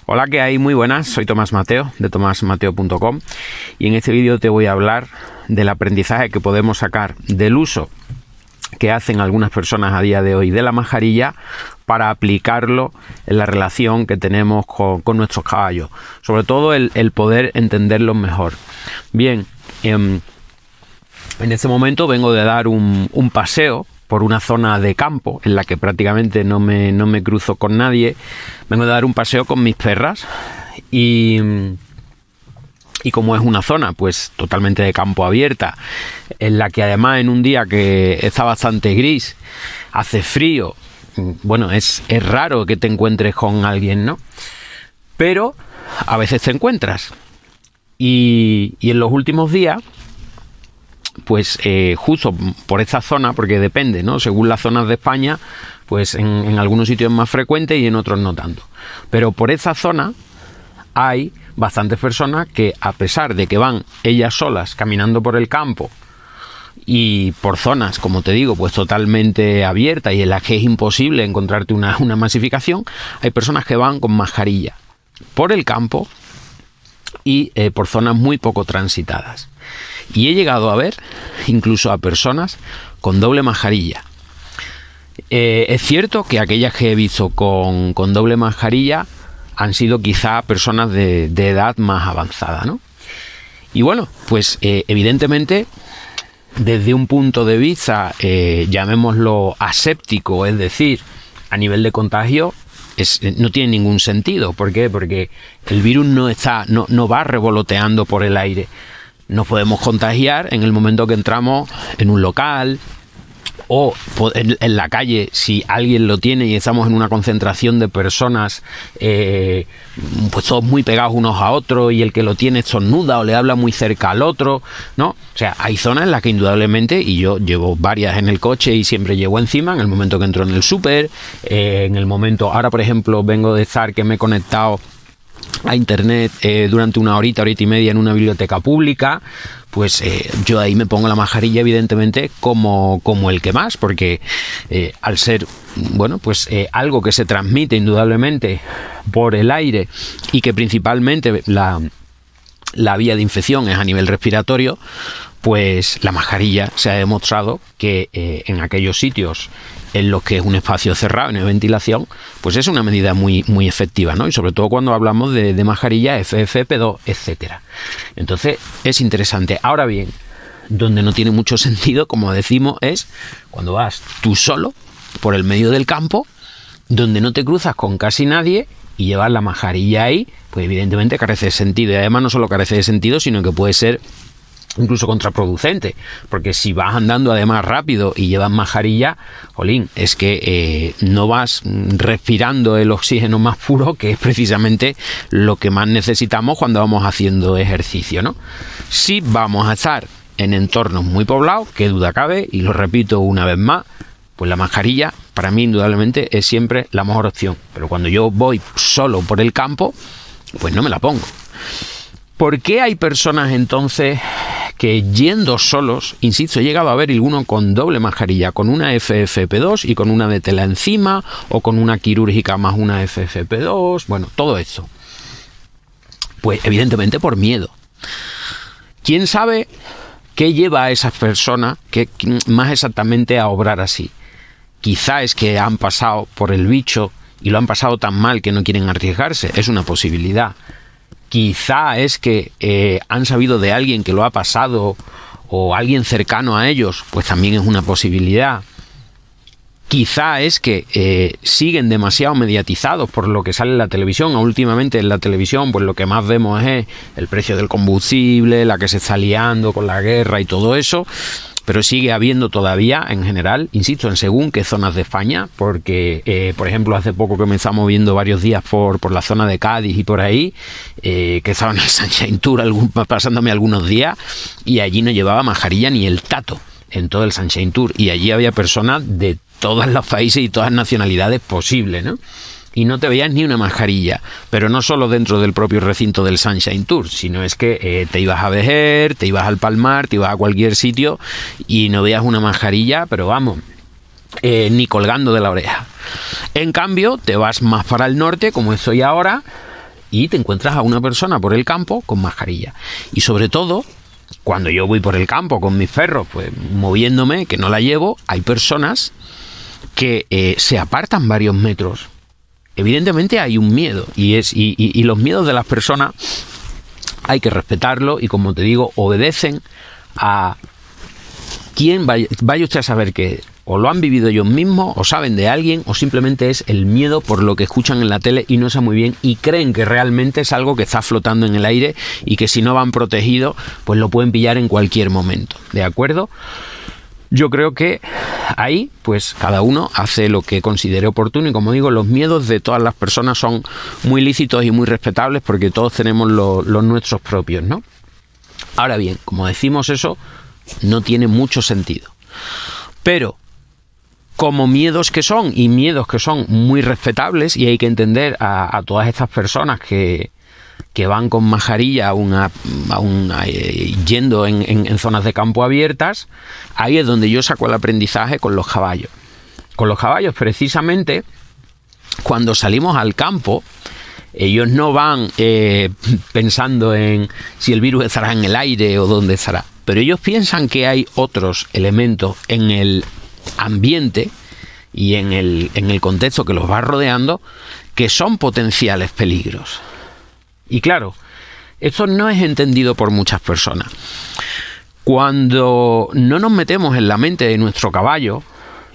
Hola, ¿qué hay? Muy buenas, soy Tomás Mateo de tomasmateo.com y en este vídeo te voy a hablar del aprendizaje que podemos sacar del uso que hacen algunas personas a día de hoy de la mascarilla para aplicarlo en la relación que tenemos con nuestros caballos, sobre todo el poder entenderlos mejor. Bien, en este momento vengo de dar un paseo por una zona de campo en la que prácticamente no me cruzo con nadie. Vengo de dar un paseo con mis perras y como es una zona pues totalmente de campo abierta, en la que además en un día que está bastante gris, hace frío, bueno, es raro que te encuentres con alguien, ¿no? Pero a veces te encuentras. Y en los últimos días, pues justo por esta zona, porque depende, ¿no? Según las zonas de España, pues en algunos sitios es más frecuente y en otros no tanto. Pero por esta zona hay bastantes personas que, a pesar de que van ellas solas caminando por el campo y por zonas, como te digo, pues totalmente abiertas y en las que es imposible encontrarte una masificación, hay personas que van con mascarilla por el campo y por zonas muy poco transitadas. Y he llegado a ver incluso a personas con doble mascarilla. Es cierto que aquellas que he visto con doble mascarilla han sido quizá personas de edad más avanzada, ¿no? Y bueno, pues evidentemente desde un punto de vista, llamémoslo aséptico, es decir, a nivel de contagio, no tiene ningún sentido. ¿Por qué? Porque el virus no va revoloteando por el aire. Nos podemos contagiar en el momento que entramos en un local o en la calle, si alguien lo tiene y estamos en una concentración de personas, pues todos muy pegados unos a otros y el que lo tiene estornuda o le habla muy cerca al otro, ¿no? O sea, hay zonas en las que indudablemente, y yo llevo varias en el coche y siempre llevo encima, en el momento que entro en el súper, en el momento, ahora por ejemplo vengo de estar que me he conectado a internet durante una horita y media en una biblioteca pública, pues yo ahí me pongo la mascarilla evidentemente como el que más, porque al ser, bueno, pues algo que se transmite indudablemente por el aire y que principalmente la vía de infección es a nivel respiratorio, pues la mascarilla se ha demostrado que en aquellos sitios en los que es un espacio cerrado y no hay ventilación, pues es una medida muy, muy efectiva, ¿no? Y sobre todo cuando hablamos de mascarilla FFP2, etcétera. Entonces es interesante. Ahora bien, donde no tiene mucho sentido, como decimos, es cuando vas tú solo por el medio del campo, donde no te cruzas con casi nadie y llevas la mascarilla ahí, pues evidentemente carece de sentido. Y además no solo carece de sentido, sino que puede ser incluso contraproducente, porque si vas andando además rápido y llevas mascarilla, jolín, es que no vas respirando el oxígeno más puro, que es precisamente lo que más necesitamos cuando vamos haciendo ejercicio, ¿no? Si vamos a estar en entornos muy poblados, qué duda cabe, y lo repito una vez más, pues la mascarilla para mí indudablemente es siempre la mejor opción, pero cuando yo voy solo por el campo, pues no me la pongo. ¿Por qué hay personas entonces que yendo solos, insisto, he llegado a ver alguno con doble mascarilla, con una FFP2 y con una de tela encima, o con una quirúrgica más una FFP2, bueno, todo esto? Pues evidentemente por miedo. ¿Quién sabe qué lleva a esas personas más exactamente a obrar así? Quizá es que han pasado por el bicho y lo han pasado tan mal que no quieren arriesgarse, es una posibilidad. Quizá es que han sabido de alguien que lo ha pasado o alguien cercano a ellos, pues también es una posibilidad. Quizá es que siguen demasiado mediatizados por lo que sale en la televisión. Últimamente en la televisión pues lo que más vemos es el precio del combustible, la que se está liando con la guerra y todo eso. Pero sigue habiendo todavía, en general, insisto, en según qué zonas de España, porque, por ejemplo, hace poco que me estaba moviendo varios días por la zona de Cádiz y por ahí, que estaba en el Sunshine Tour pasándome algunos días, y allí no llevaba mascarilla ni el tato en todo el Sunshine Tour, y allí había personas de todos los países y todas las nacionalidades posibles, ¿no? Y no te veías ni una mascarilla, pero no solo dentro del propio recinto del Sunshine Tour, sino es que te ibas a Vejer, te ibas al Palmar, te ibas a cualquier sitio y no veías una mascarilla, pero vamos, ni colgando de la oreja. En cambio, te vas más para el norte, como estoy ahora, y te encuentras a una persona por el campo con mascarilla. Y sobre todo, cuando yo voy por el campo con mis perros, pues moviéndome, que no la llevo, hay personas que se apartan varios metros. Evidentemente hay un miedo, y los miedos de las personas hay que respetarlo, y como te digo, obedecen a quien vaya usted a saber que o lo han vivido ellos mismos, o saben de alguien, o simplemente es el miedo por lo que escuchan en la tele y no saben muy bien, y creen que realmente es algo que está flotando en el aire y que si no van protegidos, pues lo pueden pillar en cualquier momento. ¿De acuerdo? Yo creo que ahí, pues cada uno hace lo que considere oportuno, y como digo, los miedos de todas las personas son muy lícitos y muy respetables, porque todos tenemos los nuestros propios, ¿no? Ahora bien, como decimos, eso no tiene mucho sentido. Pero como miedos que son, y miedos que son muy respetables, y hay que entender a todas estas personas que van con mascarilla yendo en zonas de campo abiertas, ahí es donde yo saco el aprendizaje con los caballos. Con los caballos, precisamente, cuando salimos al campo, ellos no van pensando en si el virus estará en el aire o dónde estará, pero ellos piensan que hay otros elementos en el ambiente y en el contexto que los va rodeando que son potenciales peligros. Y claro, esto no es entendido por muchas personas. Cuando no nos metemos en la mente de nuestro caballo,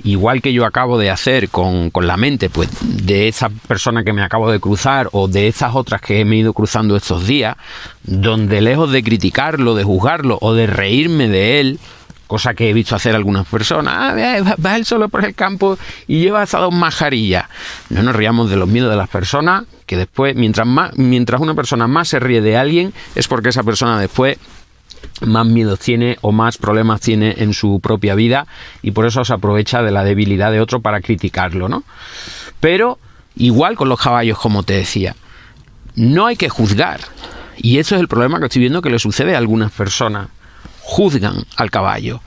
igual que yo acabo de hacer con la mente, pues, de esa persona que me acabo de cruzar, o de esas otras que me he ido cruzando estos días, donde lejos de criticarlo, de juzgarlo o de reírme de él, cosa que he visto hacer algunas personas, va él solo por el campo y lleva esas 2 mascarillas. No nos riamos de los miedos de las personas, que después, mientras una persona más se ríe de alguien, es porque esa persona después más miedos tiene o más problemas tiene en su propia vida, y por eso se aprovecha de la debilidad de otro para criticarlo, ¿no? Pero igual con los caballos, como te decía, no hay que juzgar, y eso es el problema que estoy viendo que le sucede a algunas personas. Juzgan al caballo.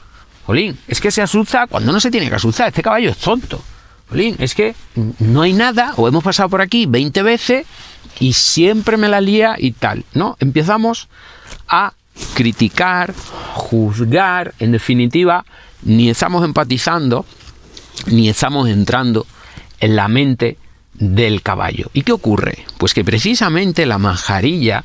Jolín, es que se asusta cuando no se tiene que asustar. Este caballo es tonto. Jolín, es que no hay nada, o hemos pasado por aquí 20 veces y siempre me la lía y tal, ¿no? Empezamos a criticar, juzgar, en definitiva, ni estamos empatizando, ni estamos entrando en la mente del caballo. ¿Y qué ocurre? Pues que precisamente la mascarilla,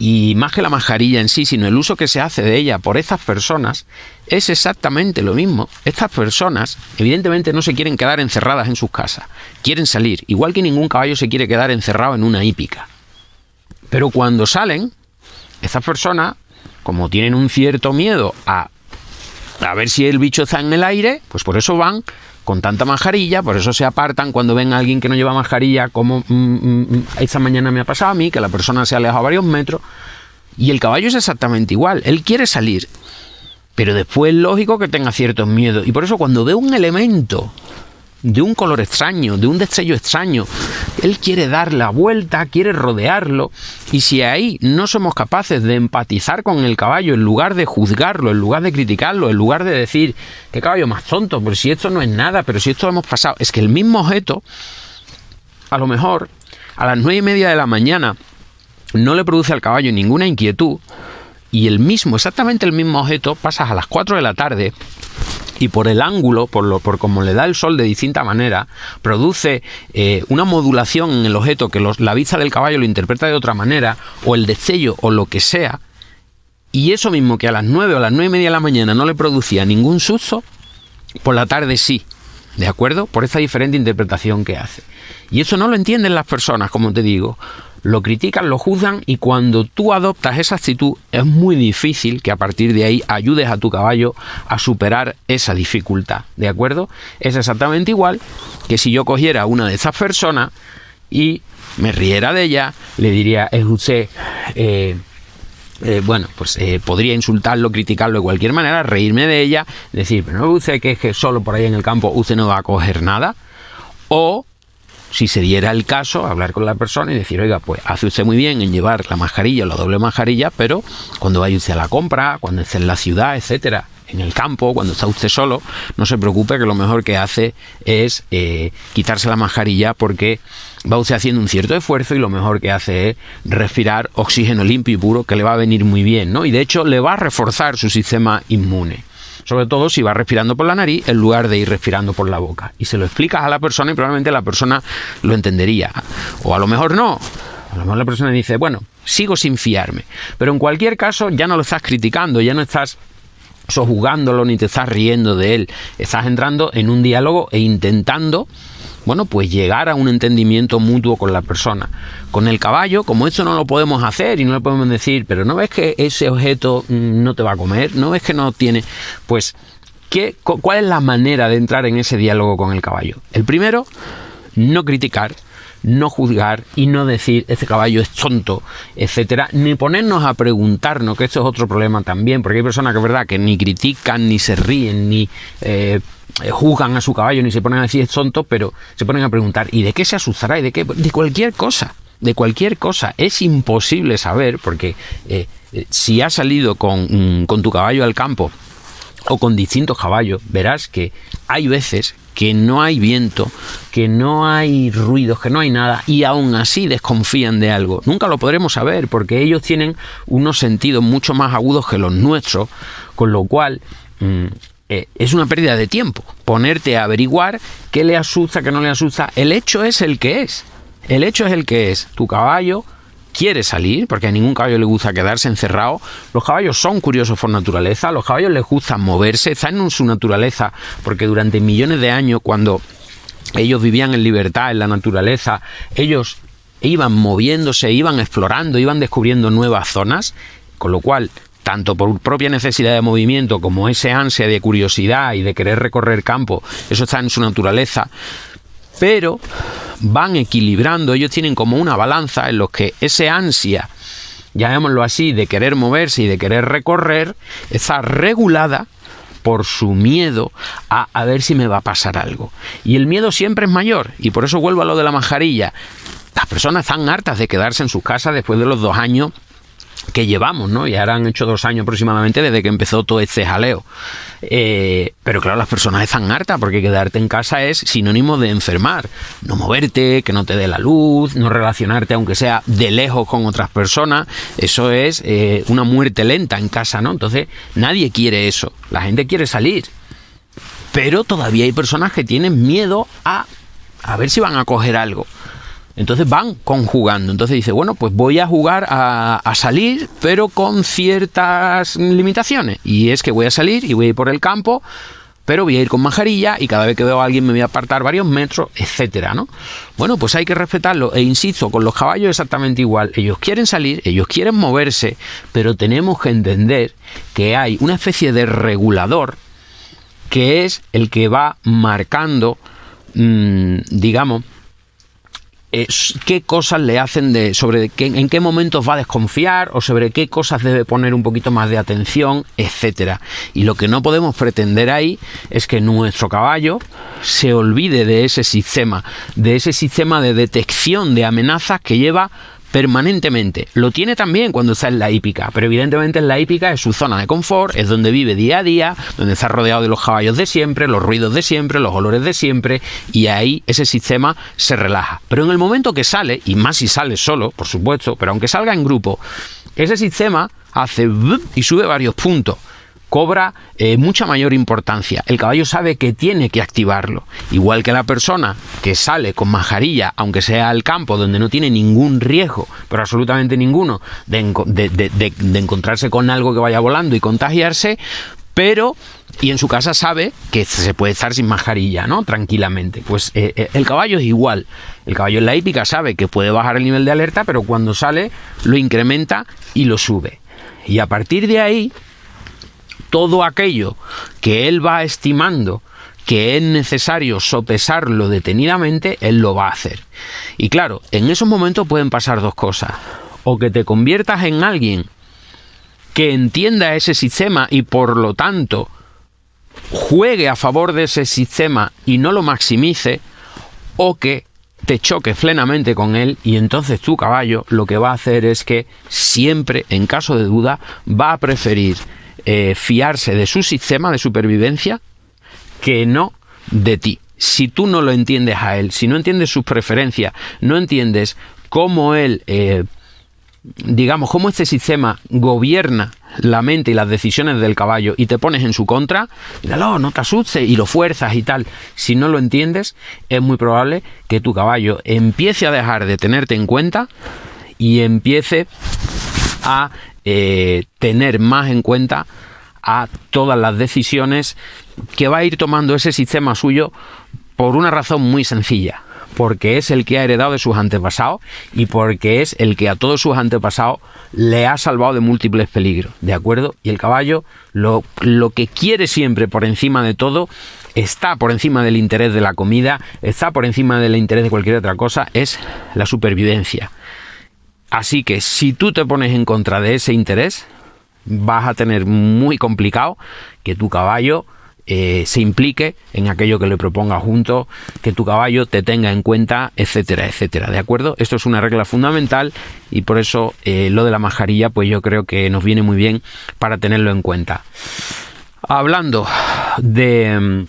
y más que la mascarilla en sí, sino el uso que se hace de ella por estas personas, es exactamente lo mismo. Estas personas, evidentemente, no se quieren quedar encerradas en sus casas. Quieren salir, igual que ningún caballo se quiere quedar encerrado en una hípica. Pero cuando salen, estas personas, como tienen un cierto miedo a ver si el bicho está en el aire, pues por eso van con tanta mascarilla, por eso se apartan cuando ven a alguien que no lleva mascarilla, como esta mañana me ha pasado a mí, que la persona se ha alejado varios metros, y el caballo es exactamente igual. Él quiere salir, pero después es lógico que tenga ciertos miedos, y por eso cuando ve un elemento de un color extraño, de un destello extraño, él quiere dar la vuelta, quiere rodearlo, y si ahí no somos capaces de empatizar con el caballo, en lugar de juzgarlo, en lugar de criticarlo, en lugar de decir qué caballo más tonto, pero si esto no es nada, pero si esto lo hemos pasado, es que el mismo objeto, a lo mejor a las 9:30 de la mañana no le produce al caballo ninguna inquietud, y exactamente el mismo objeto pasas a las 4 de la tarde, y por el ángulo, por cómo le da el sol de distinta manera, produce una modulación en el objeto que la vista del caballo lo interpreta de otra manera, o el destello o lo que sea, y eso mismo que a las 9 o a las 9:30 de la mañana no le producía ningún susto, por la tarde sí, ¿de acuerdo? Por esta diferente interpretación que hace. Y eso no lo entienden las personas, como te digo. Lo critican, lo juzgan, y cuando tú adoptas esa actitud es muy difícil que a partir de ahí ayudes a tu caballo a superar esa dificultad, ¿de acuerdo? Es exactamente igual que si yo cogiera a una de esas personas y me riera de ella, le diría, es usted, podría insultarlo, criticarlo de cualquier manera, reírme de ella, decir, pero no, usted que es que solo por ahí en el campo usted no va a coger nada, o si se diera el caso, hablar con la persona y decir, oiga, pues hace usted muy bien en llevar la mascarilla o la doble mascarilla, pero cuando vaya usted a la compra, cuando esté en la ciudad, etcétera, en el campo, cuando está usted solo, no se preocupe, que lo mejor que hace es quitarse la mascarilla, porque va usted haciendo un cierto esfuerzo y lo mejor que hace es respirar oxígeno limpio y puro, que le va a venir muy bien, ¿no? Y de hecho le va a reforzar su sistema inmune. Sobre todo si va respirando por la nariz en lugar de ir respirando por la boca. Y se lo explicas a la persona y probablemente la persona lo entendería. O a lo mejor no. A lo mejor la persona dice, bueno, sigo sin fiarme. Pero en cualquier caso ya no lo estás criticando, ya no estás sojuzgándolo ni te estás riendo de él. Estás entrando en un diálogo e intentando, bueno, pues llegar a un entendimiento mutuo con la persona. Con el caballo, como esto no lo podemos hacer y no le podemos decir, pero ¿no ves que ese objeto no te va a comer? ¿No ves que no tiene? Pues, ¿cuál es la manera de entrar en ese diálogo con el caballo? El primero, no criticar, no juzgar y no decir este caballo es tonto, etcétera, ni ponernos a preguntarnos, que esto es otro problema también, porque hay personas que es verdad que ni critican, ni se ríen, ni juzgan a su caballo, ni se ponen a decir es tonto, pero se ponen a preguntar ¿y de qué se asustará? ¿Y de qué? De cualquier cosa. De cualquier cosa. Es imposible saber, porque si has salido con tu caballo al campo o con distintos caballos, verás que hay veces que no hay viento, que no hay ruidos, que no hay nada, y aún así desconfían de algo. Nunca lo podremos saber, porque ellos tienen unos sentidos mucho más agudos que los nuestros, con lo cual es una pérdida de tiempo ponerte a averiguar qué le asusta, qué no le asusta. El hecho es el que es. El hecho es el que es. Tu caballo quiere salir, porque a ningún caballo le gusta quedarse encerrado. Los caballos son curiosos por naturaleza, a los caballos les gusta moverse, están en su naturaleza, porque durante millones de años, cuando ellos vivían en libertad en la naturaleza, ellos iban moviéndose, iban explorando, iban descubriendo nuevas zonas, con lo cual, tanto por propia necesidad de movimiento como ese ansia de curiosidad y de querer recorrer campo, eso está en su naturaleza. Pero van equilibrando, ellos tienen como una balanza en los que ese ansia, llamémoslo así, de querer moverse y de querer recorrer, está regulada por su miedo a ver si me va a pasar algo. Y el miedo siempre es mayor, y por eso vuelvo a lo de la mascarilla. Las personas están hartas de quedarse en sus casas después de los 2 años que llevamos, ¿no? Y ahora han hecho 2 años aproximadamente desde que empezó todo este jaleo. Pero claro, las personas están hartas, porque quedarte en casa es sinónimo de enfermar. No moverte, que no te dé la luz, no relacionarte aunque sea de lejos con otras personas. Eso es una muerte lenta en casa, ¿no? Entonces nadie quiere eso. La gente quiere salir. Pero todavía hay personas que tienen miedo a ver si van a coger algo. Entonces van conjugando. Entonces dice, bueno, pues voy a jugar a salir, pero con ciertas limitaciones. Y es que voy a salir y voy a ir por el campo, pero voy a ir con mascarilla y cada vez que veo a alguien me voy a apartar varios metros, etcétera, ¿no? Bueno, pues hay que respetarlo. E insisto, con los caballos exactamente igual. Ellos quieren salir, ellos quieren moverse, pero tenemos que entender que hay una especie de regulador que es el que va marcando, digamos, qué cosas le hacen en qué momentos va a desconfiar, o sobre qué cosas debe poner un poquito más de atención, etcétera. Y lo que no podemos pretender ahí es que nuestro caballo se olvide de ese sistema de detección de amenazas que lleva permanentemente. Lo tiene también cuando está en la hípica, pero evidentemente en la hípica es su zona de confort, es donde vive día a día, donde está rodeado de los caballos de siempre, los ruidos de siempre, los olores de siempre, y ahí ese sistema se relaja. Pero en el momento que sale, y más si sale solo, por supuesto, pero aunque salga en grupo, ese sistema hace y sube varios puntos. Cobra mucha mayor importancia. El caballo sabe que tiene que activarlo. Igual que la persona que sale con mascarilla, aunque sea al campo, donde no tiene ningún riesgo, pero absolutamente ninguno, de encontrarse con algo que vaya volando y contagiarse, pero y en su casa sabe que se puede estar sin mascarilla, ¿no? Tranquilamente. Pues el caballo es igual. El caballo en la hípica sabe que puede bajar el nivel de alerta, pero cuando sale lo incrementa y lo sube. Y a partir de ahí, todo aquello que él va estimando que es necesario sopesarlo detenidamente, él lo va a hacer. Y claro, en esos momentos pueden pasar 2 cosas. O que te conviertas en alguien que entienda ese sistema y por lo tanto juegue a favor de ese sistema y no lo maximice, o que te choques plenamente con él, y entonces tu caballo lo que va a hacer es que siempre, en caso de duda, va a preferir fiarse de su sistema de supervivencia que no de ti. Si tú no lo entiendes a él, si no entiendes sus preferencias, no entiendes cómo él, cómo este sistema gobierna la mente y las decisiones del caballo y te pones en su contra, no te asustes y lo fuerzas y tal. Si no lo entiendes, es muy probable que tu caballo empiece a dejar de tenerte en cuenta y empiece a tener más en cuenta a todas las decisiones que va a ir tomando ese sistema suyo por una razón muy sencilla, porque es el que ha heredado de sus antepasados y porque es el que a todos sus antepasados le ha salvado de múltiples peligros, ¿de acuerdo? Y el caballo lo que quiere siempre por encima de todo, está por encima del interés de la comida, está por encima del interés de cualquier otra cosa, es la supervivencia. Así que si tú te pones en contra de ese interés, vas a tener muy complicado que tu caballo se implique en aquello que le proponga junto, que tu caballo te tenga en cuenta, etcétera, etcétera, ¿de acuerdo? Esto es una regla fundamental y por eso lo de la mascarilla, pues yo creo que nos viene muy bien para tenerlo en cuenta. Hablando de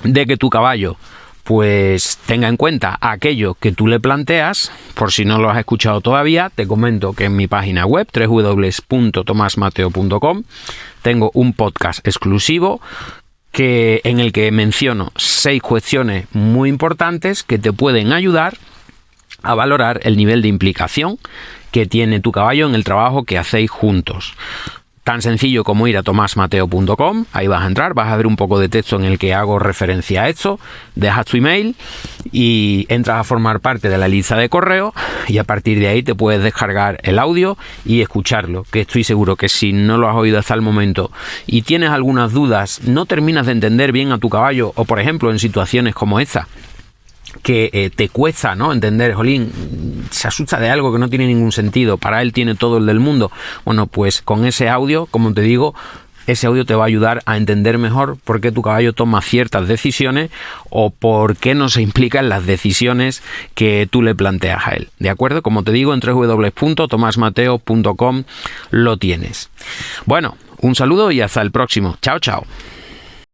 que tu caballo pues tenga en cuenta aquello que tú le planteas, por si no lo has escuchado todavía, te comento que en mi página web www.tomasmateo.com tengo un podcast exclusivo en el que menciono 6 cuestiones muy importantes que te pueden ayudar a valorar el nivel de implicación que tiene tu caballo en el trabajo que hacéis juntos. Tan sencillo como ir a tomasmateo.com, ahí vas a entrar, vas a ver un poco de texto en el que hago referencia a esto, dejas tu email y entras a formar parte de la lista de correo y a partir de ahí te puedes descargar el audio y escucharlo, que estoy seguro que si no lo has oído hasta el momento y tienes algunas dudas, no terminas de entender bien a tu caballo o por ejemplo en situaciones como esta, que te cuesta, ¿no?, entender, jolín, se asusta de algo que no tiene ningún sentido, para él tiene todo el del mundo. Bueno, pues con ese audio, como te digo, ese audio te va a ayudar a entender mejor por qué tu caballo toma ciertas decisiones o por qué no se implica en las decisiones que tú le planteas a él, ¿de acuerdo? Como te digo, en www.tomasmateo.com lo tienes. Bueno, un saludo y hasta el próximo. Chao, chao.